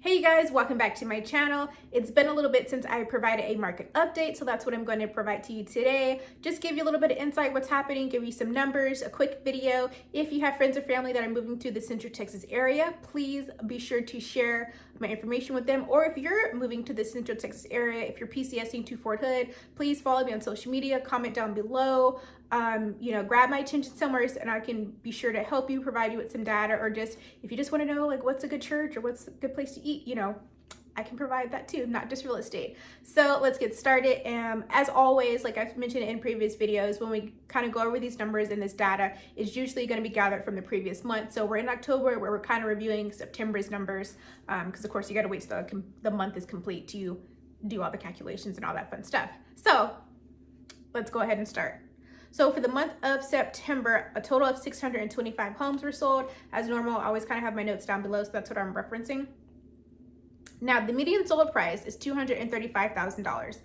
Hey you guys, welcome back to my channel. It's been a little bit since I provided a market update, so that's what I'm going to provide to you today. Just give you a little bit of insight what's happening, give you some numbers, a quick video. If you have friends or family that are moving to the Central Texas area, please be sure to share my information with them. Or if you're moving to the Central Texas area, if you're PCSing to Fort Hood, please follow me on social media, comment down below. Grab my attention somewhere and I can be sure to help you, provide you with some data, or just if you just want to know like what's a good church or what's a good place to eat, I can provide that too, not just real estate. So let's get started. As always, like I've mentioned in previous videos, when we kind of go over these numbers and this data is usually going to be gathered from the previous month. So we're in October where we're kind of reviewing September's numbers because of course you got to wait till the month is complete to do all the calculations and all that fun stuff. So let's go ahead and start. So for the month of September, a total of 625 homes were sold. As normal, I always kind of have my notes down below, so that's what I'm referencing. Now, the median sold price is $235,000.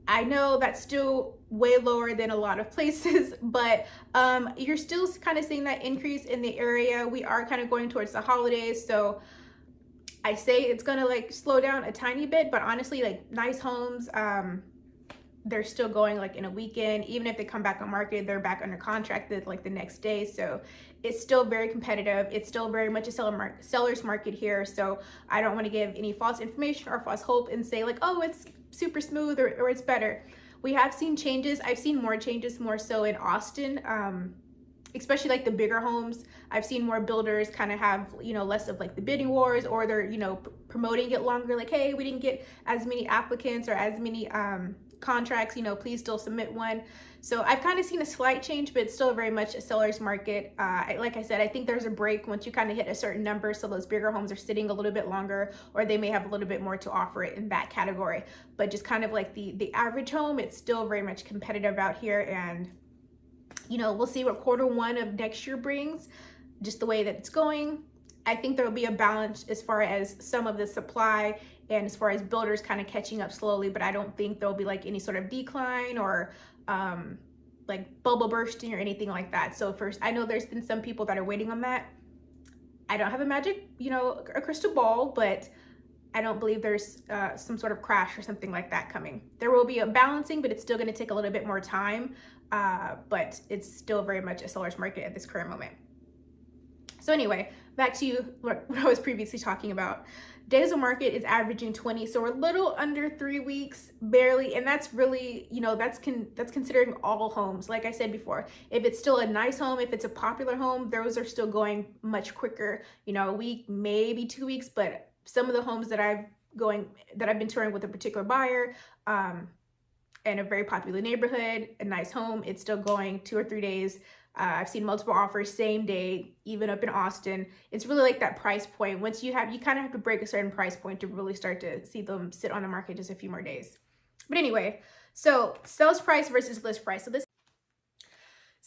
I know that's still way lower than a lot of places, but you're still kind of seeing that increase in the area. We are kind of going towards the holidays, so I say it's gonna like slow down a tiny bit, but honestly, like nice homes, they're still going like in a weekend. Even if they come back on market, they're back under contract like the next day. So it's still very competitive. It's still very much a seller's market here. So I don't want to give any false information or false hope and say like, oh, it's super smooth or it's better. We have seen changes. I've seen more changes more so in Austin, especially like the bigger homes. I've seen more builders kind of have, less of like the bidding wars, or they're, promoting it longer. Like, hey, we didn't get as many applicants or as many, contracts, please still submit one. So I've kind of seen a slight change, but it's still very much a seller's market. Like I said, I think there's a break once you kind of hit a certain number, so those bigger homes are sitting a little bit longer, or they may have a little bit more to offer it in that category. But just kind of like the average home, it's still very much competitive out here. And we'll see what quarter 1 of next year brings, just the way that it's going. I think there will be a balance as far as some of the supply and as far as builders kind of catching up slowly, but I don't think there'll be like any sort of decline or like bubble bursting or anything like that. So first, I know there's been some people that are waiting on that. I don't have a magic, a crystal ball, but I don't believe there's some sort of crash or something like that coming. There will be a balancing, but it's still going to take a little bit more time. But it's still very much a seller's market at this current moment. So anyway, back to what I was previously talking about. Days on market is averaging 20, so we're a little under 3 weeks, barely, and that's really, that's considering all homes. Like I said before, if it's still a nice home, if it's a popular home, those are still going much quicker. A week, maybe 2 weeks, but some of the homes that I've been touring with a particular buyer, in a very popular neighborhood, a nice home, it's still going 2 or 3 days. I've seen multiple offers same day, even up in Austin. It's really like that price point. Once you kind of have to break a certain price point to really start to see them sit on the market just a few more days. But anyway, so sales price versus list price.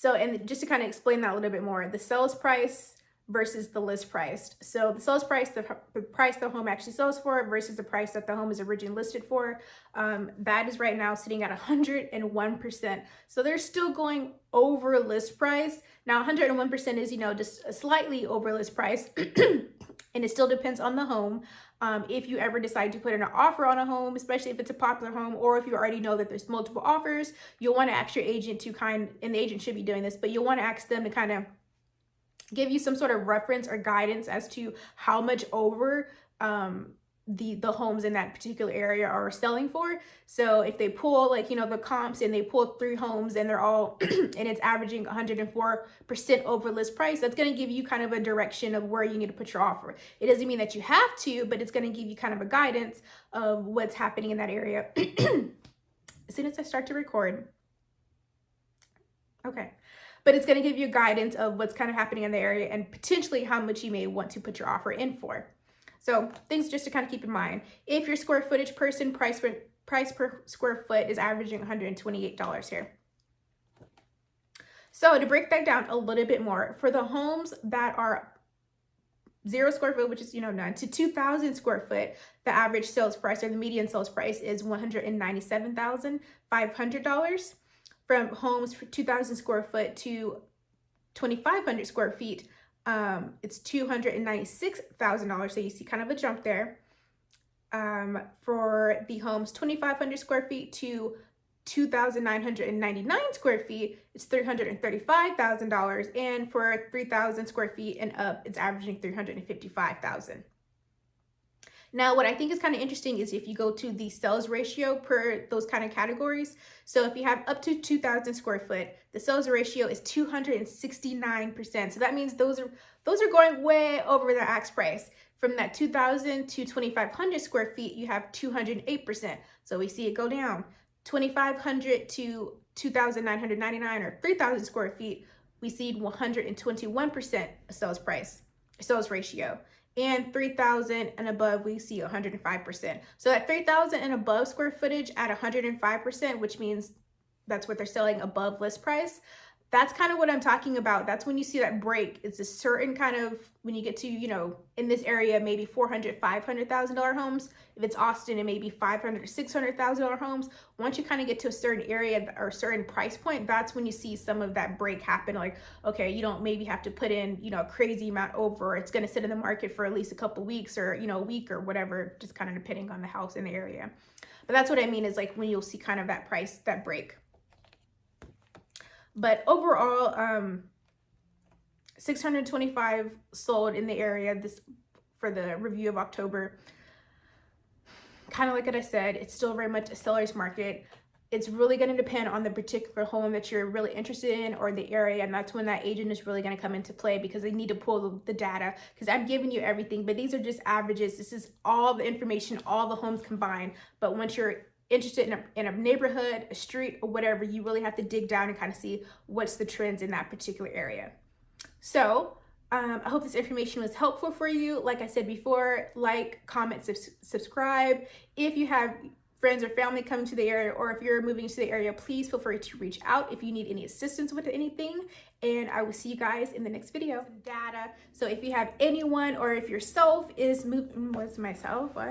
And just to kind of explain that a little bit more, the sales price versus the list price. So the sales price, the price the home actually sells for versus the price that the home is originally listed for, that is right now sitting at 101%. So they're still going over list price. Now 101% is, just a slightly over list price and it still depends on the home. If you ever decide to put in an offer on a home, especially if it's a popular home, or if you already know that there's multiple offers, you'll want to ask your agent and the agent should be doing this, but you'll want to ask them to kind of give you some sort of reference or guidance as to how much over the homes in that particular area are selling for. So if they pull the comps and they pull 3 homes and they're all and it's averaging 104% over list price, that's going to give you kind of a direction of where you need to put your offer. It doesn't mean that you have to, but it's going to give you kind of a guidance of what's happening in that area. As soon as I start to record. Okay. But it's going to give you guidance of what's kind of happening in the area and potentially how much you may want to put your offer in for. So things just to kind of keep in mind. If you're a square footage person, price per square foot is averaging $128 here. So to break that down a little bit more, for the homes that are 0 square foot, which is, none, to 2,000 square foot, the average sales price or the median sales price is $197,500. From homes for 2,000 square foot to 2,500 square feet, it's $296,000. So you see kind of a jump there. For the homes 2,500 square feet to 2,999 square feet, it's $335,000, and for 3,000 square feet and up, it's averaging $355,000. Now, what I think is kind of interesting is if you go to the sales ratio per those kind of categories. So if you have up to 2,000 square foot, the sales ratio is 269%. So that means those are going way over the ask price. From that 2,000 to 2,500 square feet, you have 208%. So we see it go down. 2,500 to 2,999 or 3,000 square feet, we see 121% sales ratio. And 3,000 and above, we see 105%. So at 3,000 and above square footage at 105%, which means that's what they're selling above list price. That's kind of what I'm talking about. That's when you see that break. It's a certain kind of, when you get to, you know, in this area, maybe $400,000, $500,000 homes. If it's Austin, it may be $500,000 to $600,000 homes. Once you kind of get to a certain area or a certain price point, that's when you see some of that break happen. Like, okay, you don't maybe have to put in, you know, a crazy amount over. It's going to sit in the market for at least a couple weeks or, you know, a week or whatever, just kind of depending on the house in the area. But that's what I mean is like when you'll see kind of that price, that break. But overall, 625 sold in the area this for the review of October. Kind of like what I said, it's still very much a seller's market. It's really going to depend on the particular home that you're really interested in or the area, and that's when that agent is really going to come into play because they need to pull the data, because I'm giving you everything, but these are just averages. This is all the information, all the homes combined. But once you're interested in a neighborhood, a street, or whatever, you really have to dig down and kind of see what's the trends in that particular area. So I hope this information was helpful for you. Like I said before, like, comment, subscribe. If you have friends or family coming to the area, or if you're moving to the area, please feel free to reach out if you need any assistance with anything. And I will see you guys in the next video. Data. So if you have anyone or if yourself is moving, what's myself? What?